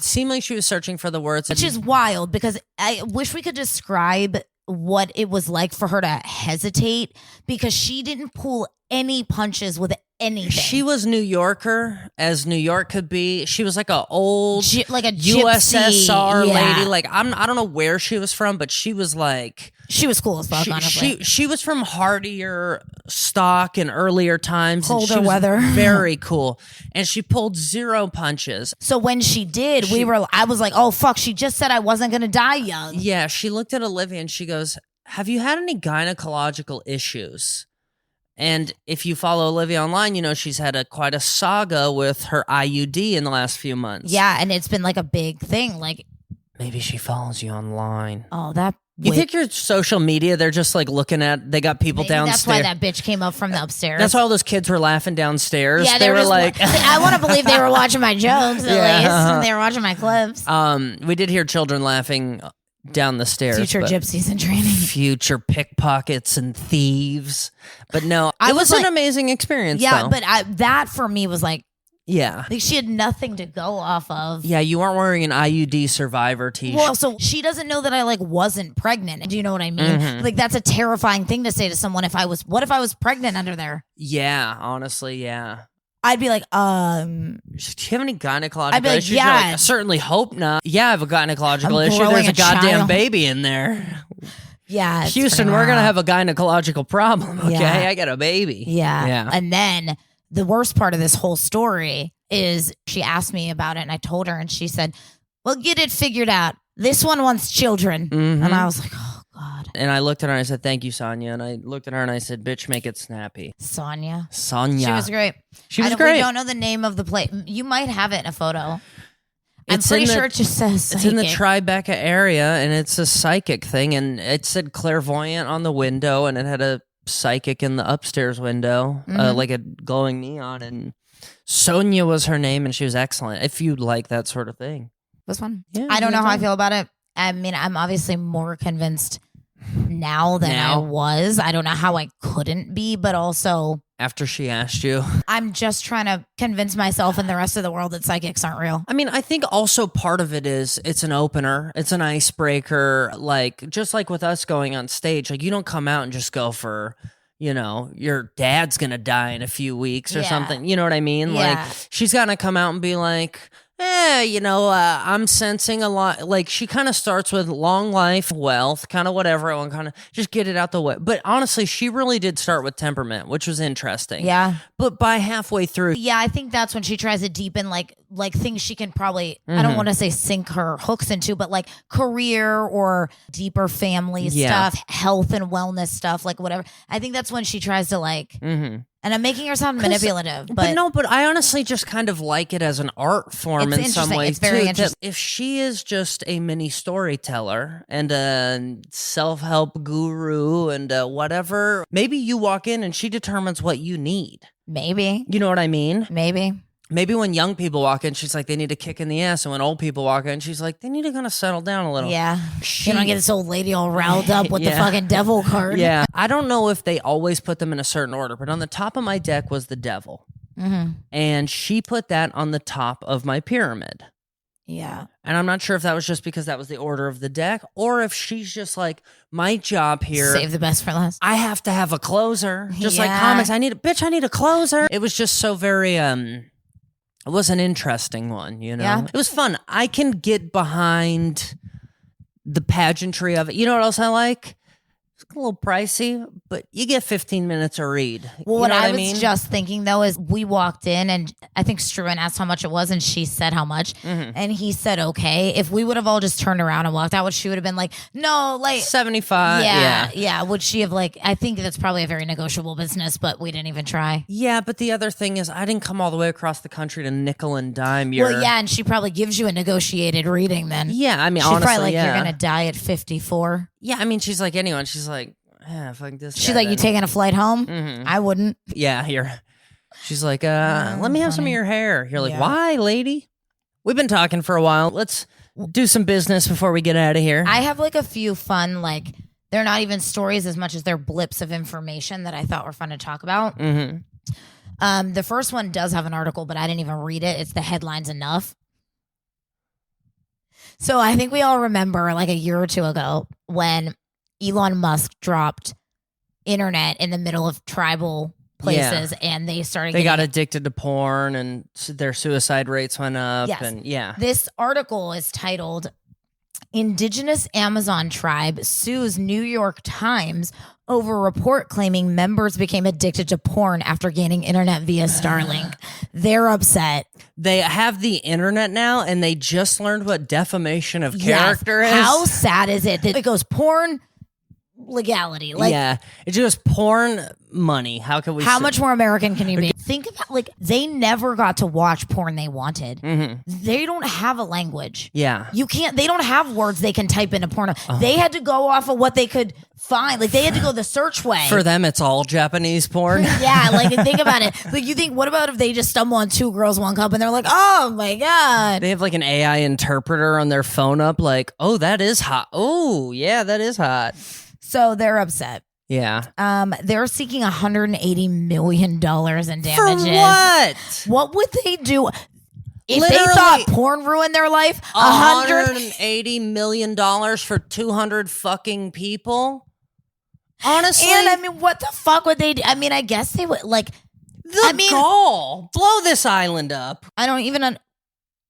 seemed like she was searching for the words. Which is wild, because I wish we could describe what it was like for her to hesitate, because she didn't pull any punches with anything. She was New Yorker as New York could be. She was like a old like a USSR gypsy, lady. Like I don't know where she was from, but she was like, she was cool as fuck, honestly. She was from hardier stock in earlier times. Colder weather. Very cool. And she pulled 0 punches. So when she did, I was like, oh fuck, she just said I wasn't gonna die young. Yeah, she looked at Olivia and she goes, have you had any gynecological issues? And if you follow Olivia online, you know she's had quite a saga with her IUD in the last few months. Yeah, and it's been like a big thing. Like, maybe she follows you online. Oh, that. You think your social media, they're just like looking at, they got people downstairs. That's why that bitch came up from the upstairs. That's why all those kids were laughing downstairs. Yeah, they were like, I want to believe they were watching my jokes at least. They were watching my clips. We did hear children laughing down the stairs. Future gypsies in training. Future pickpockets and thieves. But no, it was an amazing experience. Yeah, though. but that for me was like, yeah. Like she had nothing to go off of. Yeah, you weren't wearing an IUD survivor t-shirt. Well, so she doesn't know that I like wasn't pregnant. Do you know what I mean? Like that's a terrifying thing to say to someone. What if I was pregnant under there? Yeah, honestly, yeah. I'd be like, do you have any gynecological I'd be like, issues? yeah. You're like, I certainly hope not. Yeah, I have a gynecological issue. There's a goddamn baby in there. Yeah. Houston, we're going to have a gynecological problem, okay? Yeah. I got a baby. Yeah. And then the worst part of this whole story is she asked me about it and I told her and she said, well, get it figured out. This one wants children. And I was like, oh, God. And I looked at her and I said, thank you, Sonia. And I looked at her and I said, bitch, make it snappy. Sonia. She was great. She was great. We don't know the name of the place. You might have it in a photo. I'm pretty sure it just says psychic. It's in the Tribeca area and it's a psychic thing. And it said clairvoyant on the window and it had a psychic in the upstairs window, like a glowing neon. And Sonia was her name and she was excellent. If you like that sort of thing. It was fun. Yeah, I don't know how I feel about it. I mean, I'm obviously more convinced now than I was. I don't know how I couldn't be, but also after she asked you, I'm just trying to convince myself and the rest of the world that psychics aren't real. I mean, I think also part of it is it's an opener. It's an icebreaker. Like, just like with us going on stage, like you don't come out and just go for, you know, your dad's going to die in a few weeks or something. You know what I mean? Yeah. Like she's got to come out and be like, you know, I'm sensing a lot. Like she kind of starts with long life, wealth, kind of whatever. I want kind of just get it out the way. But honestly, she really did start with temperament, which was interesting. Yeah. But by halfway through. Yeah, I think that's when she tries to deepen like things she can probably, I don't want to say sink her hooks into, but like career or deeper family stuff, health and wellness stuff, like whatever. I think that's when she tries to like, and I'm making her sound manipulative. But I honestly just kind of like it as an art form in some ways. It's very interesting. If she is just a mini storyteller and a self-help guru and whatever, maybe you walk in and she determines what you need. Maybe. You know what I mean? Maybe when young people walk in, she's like, they need a kick in the ass. And when old people walk in, she's like, they need to kind of settle down a little. Yeah. You don't get this old lady all riled up with the fucking devil card. Yeah. I don't know if they always put them in a certain order, but on the top of my deck was the devil. And she put that on the top of my pyramid. Yeah. And I'm not sure if that was just because that was the order of the deck or if she's just like, my job here. Save the best for last. I have to have a closer. Just like comics. I need a closer. It was just so very, it was an interesting one, you know? Yeah. It was fun. I can get behind the pageantry of it. You know what else I like? a little pricey, but you get 15 minutes a read. Well, what I was just thinking, though, is we walked in and I think Struan asked how much it was and she said how much. And he said, okay. If we would have all just turned around and walked out, she would have been like, no, like 75. Yeah. Would she have I think that's probably a very negotiable business, but we didn't even try. Yeah, but the other thing is I didn't come all the way across the country to nickel and dime and she probably gives you a negotiated reading then. Yeah, I mean, she's honestly, probably like, you're going to die at 54. Yeah, I mean, she's like anyone. She's like, fuck this. She's like, you taking a flight home? I wouldn't. Yeah, she's like, let me have some of your hair. You're like, why, lady? We've been talking for a while. Let's do some business before we get out of here. I have a few fun, they're not even stories as much as they're blips of information that I thought were fun to talk about. The first one does have an article, but I didn't even read it. It's the headlines enough. So I think we all remember a year or two ago when Elon Musk dropped internet in the middle of tribal places and they got addicted to porn and their suicide rates went up. Yes. And this article is titled Indigenous Amazon Tribe Sues New York Times over report claiming members became addicted to porn after gaining internet via Starlink. They're upset. They have the internet now and they just learned what defamation of character is. How sad is it that it goes porn legality? It's just porn money. How can we? How much more American can you be? Think about they never got to watch porn they wanted. They don't have a language. Yeah, you can't. They don't have words they can type into porn. They had to go off of what they could find. They had to go the search way. For them, it's all Japanese porn. Think about it. You think, what about if they just stumble on Two Girls, One Cup and they're like, oh my God. They have an AI interpreter on their phone up oh, that is hot. Oh, yeah, that is hot. So they're upset. Yeah. They're seeking $180 million in damages. For what? What would they do? If they thought porn ruined their life, $180 million for 200 fucking people? Honestly. And what the fuck would they do? I guess they would gall. Blow this island up. I don't even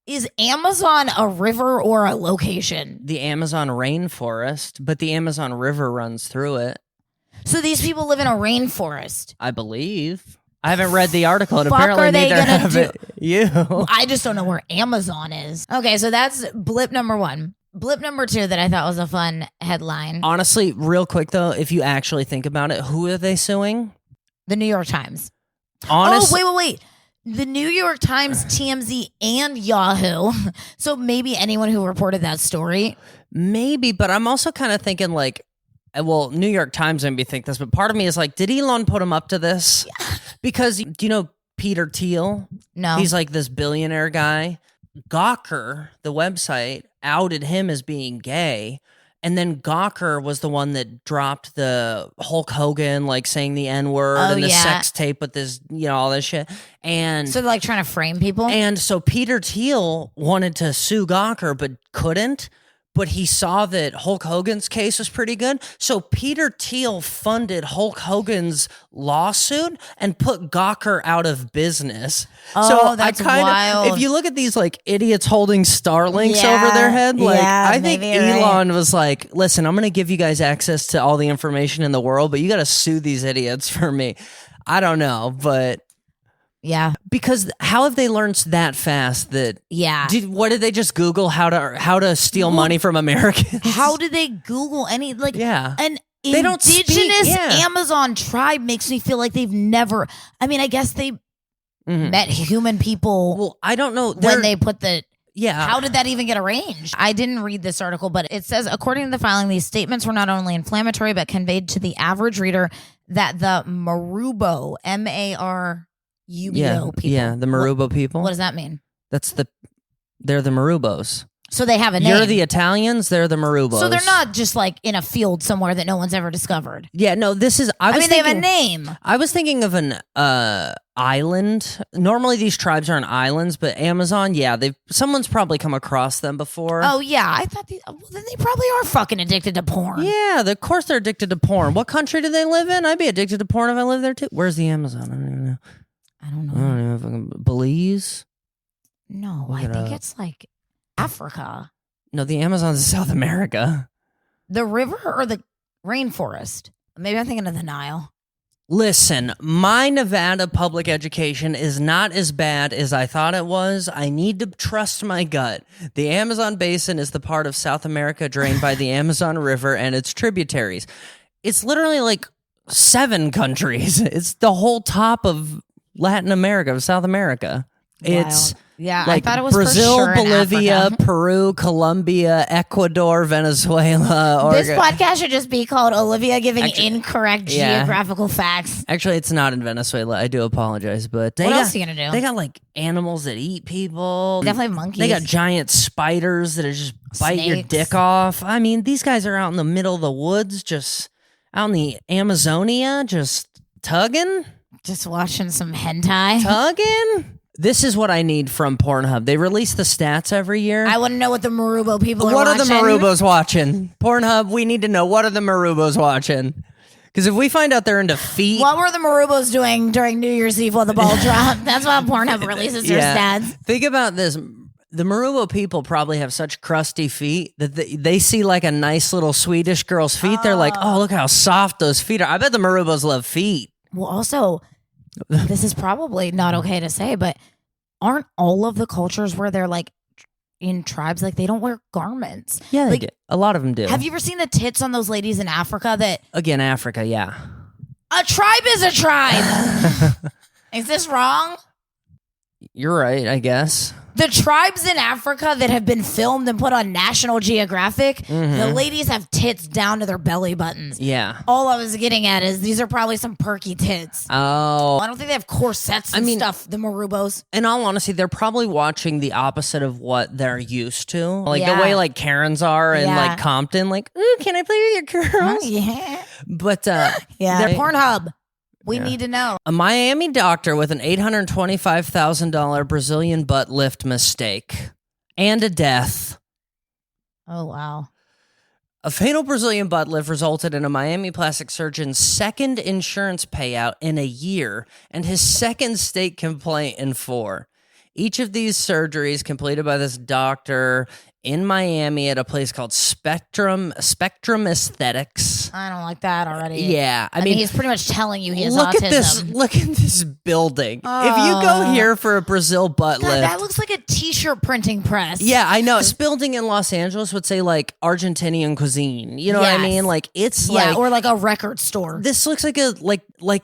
Is Amazon a river or a location? The Amazon rainforest, but the Amazon River runs through it. So these people live in a rainforest. I believe. I haven't read the article, and apparently neither have you. I just don't know where Amazon is. Okay, so that's blip number one. Blip number two that I thought was a fun headline. Honestly, real quick though, if you actually think about it, who are they suing? The New York Times. Honestly, wait. The New York Times, TMZ, and Yahoo. So maybe anyone who reported that story. Maybe, but I'm also kind of thinking New York Times made me think this, but part of me is did Elon put him up to this? Yeah. Because, do you know Peter Thiel? No. He's this billionaire guy. Gawker, the website, outed him as being gay. And then Gawker was the one that dropped the Hulk Hogan, saying the N-word and the sex tape with this, all this shit. And so they're trying to frame people? And so Peter Thiel wanted to sue Gawker, but couldn't. But he saw that Hulk Hogan's case was pretty good. So Peter Thiel funded Hulk Hogan's lawsuit and put Gawker out of business. Oh, so that's wild. If you look at these idiots holding Starlinks over their head, I think Elon was listen, I'm going to give you guys access to all the information in the world, but you got to sue these idiots for me. I don't know, but... Yeah, because how have they learned that fast? That what did they just Google how to steal money from Americans? How did they Google any an they don't indigenous Amazon tribe makes me feel like they've never. I guess they met human people. Well, I don't know when they put the. Yeah. How did that even get arranged? I didn't read this article, but it says, according to the filing, these statements were not only inflammatory but conveyed to the average reader that the Marubo MAR. UBO people. Yeah, the Marubo people. What does that mean? They're the Marubos. So they have a name. You're the Italians, they're the Marubos. So they're not just in a field somewhere that no one's ever discovered. Yeah, no, this is... they have a name. I was thinking of an island. Normally these tribes are on islands, but Amazon, someone's probably come across them before. Oh, yeah. I thought then they probably are fucking addicted to porn. Yeah, of course they're addicted to porn. What country do they live in? I'd be addicted to porn if I lived there too. Where's the Amazon? I don't even know. I don't know. Belize? No, I think it's Africa. No, the Amazon's in South America. The river or the... rainforest. Maybe I'm thinking of the Nile. Listen, my Nevada public education is not as bad as I thought it was. I need to trust my gut. The Amazon basin is the part of South America drained by the Amazon River and its tributaries. It's literally like 7 countries. It's the whole top of Latin America, of South America. Wild. It's Yeah, like I thought it was Brazil, for sure in Bolivia, Africa. Peru, Colombia, Ecuador, Venezuela. This podcast should just be called Olivia giving incorrect yeah. geographical facts. Actually, it's not in Venezuela. I do apologize, but What else are you gonna do? They got like animals that eat people. Definitely have monkeys. They got giant spiders that just bite your Snakes. dick off. I mean, these guys are out in the middle of the woods, just out in the Amazonia, just tugging. Just watching some hentai. Tugging? This is what I need from Pornhub. They release the stats every year. I want to know what the Marubo people are What watching. are the Marubos watching? Pornhub, we need to know. What are the Marubos watching? Because if we find out they're into feet. What were the Marubos doing during New Year's Eve while the ball dropped? That's why Pornhub releases their stats. Think about this. The Marubo people probably have such crusty feet that they see like a nice little Swedish girl's feet. They're like, oh, look how soft those feet are. I bet the Marubos love feet. Well, also, this is probably not okay to say, but aren't all of the cultures where they're like in tribes, like they don't wear garments? Yeah, like, a lot of them do. Have you ever seen the tits on those ladies in Africa that Again, Africa, yeah. a tribe is a tribe? Is this wrong? You're right, I guess. The tribes in Africa that have been filmed and put on National Geographic, the ladies have tits down to their belly buttons. Yeah. All I was getting at is these are probably some perky tits. Oh. I don't think they have corsets and stuff, the Marubos. In all honesty, they're probably watching the opposite of what they're used to. Like Yeah. the way like Karens are in Yeah. like Compton, like, ooh, can I play with your girls? Yeah. But Yeah. they- Pornhub. We need to know. a Miami doctor with an $825,000 Brazilian butt lift mistake and a death. Oh, wow. A fatal Brazilian butt lift resulted in a Miami plastic surgeon's second insurance payout in a year and his second state complaint in 4. Each of these surgeries completed by this doctor in Miami at a place called Spectrum Aesthetics. I don't like that already. Yeah, I mean, he's pretty much telling you he has look autism. Look at this building. If you go here for a Brazil butt God, lift, that looks like a t-shirt printing press. yeah, I know. This building in Los Angeles would say like Argentinian cuisine. You know what I Yes. mean? Like it's Yeah, like or like a record store. this looks like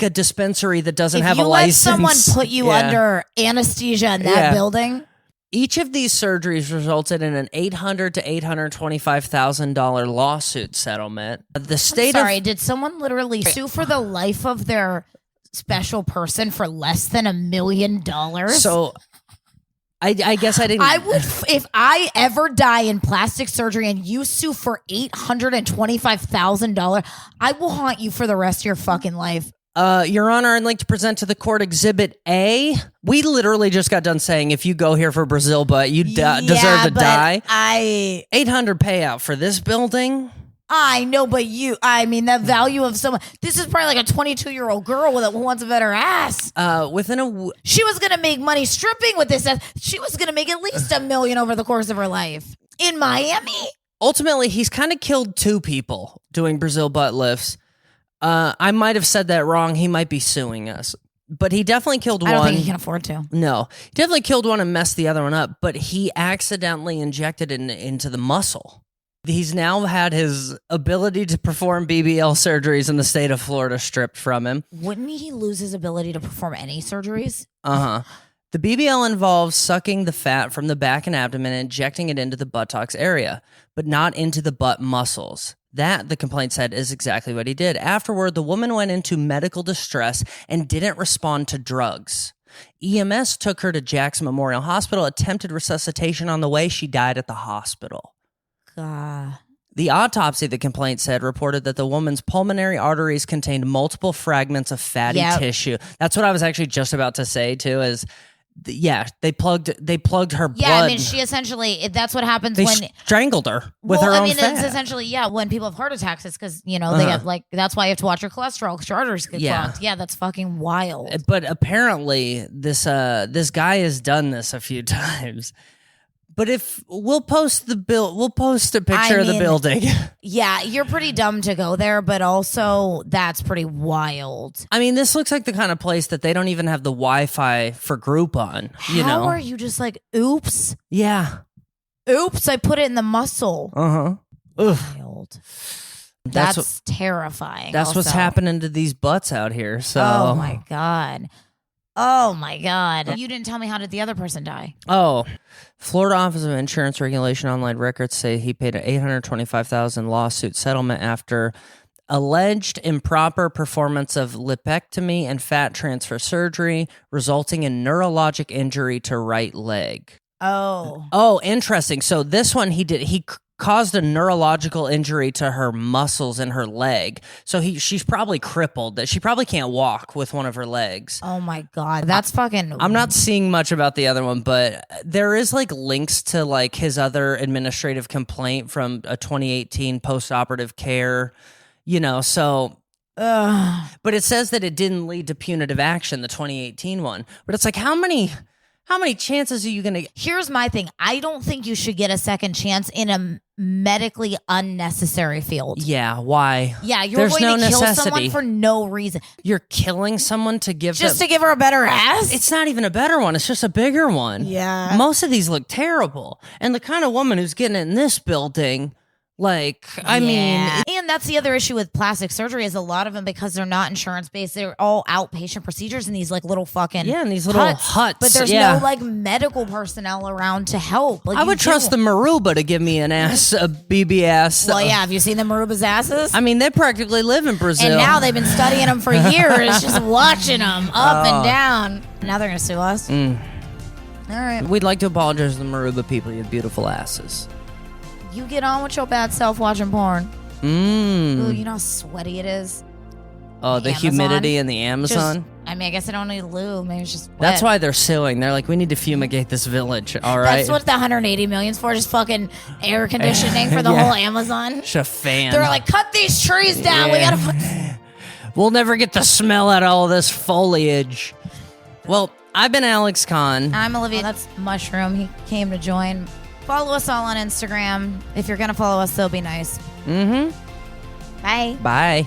a dispensary that doesn't If have you a let license. someone put you Yeah. under anesthesia in that Yeah. building, Each of these surgeries resulted in an $800,000 to $825,000 lawsuit settlement. The state did someone literally sue for the life of their special person for less than $1 million? So I guess I didn't. I would, if I ever die in plastic surgery and you sue for $825,000, I will haunt you for the rest of your fucking life. Your Honor, I'd like to present to the court Exhibit A. We literally just got done saying if you go here for Brazil butt, you deserve to but die. I $800 payout for this building. know, but the value of someone. This is probably like a 22-year-old girl who wants a better ass. She was gonna make money stripping with this. She was gonna make at least $1 million over the course of her life in Miami. Ultimately, he's kind of killed 2 people doing Brazil butt lifts. I might have said that wrong. He might be suing us. But he definitely killed one. I don't think he can afford to. No. He definitely killed one and messed the other one up. But he accidentally injected it into the muscle. He's now had his ability to perform BBL surgeries in the state of Florida stripped from him. Wouldn't he lose his ability to perform any surgeries? Uh-huh. The BBL involves sucking the fat from the back and abdomen and injecting it into the buttocks area, but not into the butt muscles. That, the complaint said, is exactly what he did. Afterward, the woman went into medical distress and didn't respond to drugs. EMS took her to Jackson Memorial Hospital, attempted resuscitation on the way. She died at the hospital. God. The autopsy, the complaint said, reported that the woman's pulmonary arteries contained multiple fragments of fatty tissue. That's what I was actually just about to say, too, is... Yeah, they plugged her blood. Yeah, I mean, she essentially, that's what happens they when... strangled her with her own fat. It's essentially, when people have heart attacks, it's because, they have, that's why you have to watch your cholesterol, because your arteries get clogged. Yeah, that's fucking wild. But apparently, this guy has done this a few times. But if we'll post a picture of the building. Yeah, you're pretty dumb to go there, but also that's pretty wild. I mean, this looks like the kind of place that they don't even have the Wi-Fi for Groupon. How are you just like, oops? Yeah. Oops, I put it in the muscle. Wild. That's terrifying. That's what's happening to these butts out here. So. Oh my God. Oh my God. You didn't tell me, how did the other person die? Oh, Florida Office of Insurance Regulation online records say he paid an $825,000 lawsuit settlement after alleged improper performance of lipectomy and fat transfer surgery, resulting in neurologic injury to right leg. Oh, interesting. So this one he caused a neurological injury to her muscles in her leg. So she's probably crippled. That she probably can't walk with one of her legs. Oh my God. That's fucking... I'm not seeing much about the other one, but there is like links to like his other administrative complaint from a 2018 post-operative care, so... But it says that it didn't lead to punitive action, the 2018 one. But it's like, how many chances are you going to get? Here's my thing. I don't think you should get a second chance in a medically unnecessary field. Yeah, why? Yeah, you're going to kill someone for no reason. You're killing someone to give to give her a better ass? It's not even a better one. It's just a bigger one. Yeah. Most of these look terrible. And the kind of woman who's getting in this building... I mean... And that's the other issue with plastic surgery is a lot of them, because they're not insurance-based, they're all outpatient procedures in these, like, little fucking in these little huts. But there's no, like, medical personnel around to help. Like, I would trust the Marubo to give me a BB ass. Well, yeah, have you seen the Maruba's asses? I mean, they practically live in Brazil. And now they've been studying them for years, just watching them up and down. Now they're going to sue us. All right. We'd like to apologize to the Marubo people. You have beautiful asses. You get on with your bad self watching porn. Ooh, you know how sweaty it is? Oh, the humidity in the Amazon? I guess I don't need lube. Maybe it's just wet. That's why they're suing. They're like, we need to fumigate this village, all right? That's what the 180 million's for, just fucking air conditioning for the whole Amazon. Just a fan. They're like, cut these trees down. We gotta... We'll never get the smell out of all this foliage. Well, I've been Alex Kahn. I'm Olivia. That's Mushroom. He came to join. Follow us all on Instagram. If you're going to follow us, so be nice. Mm-hmm. Bye. Bye.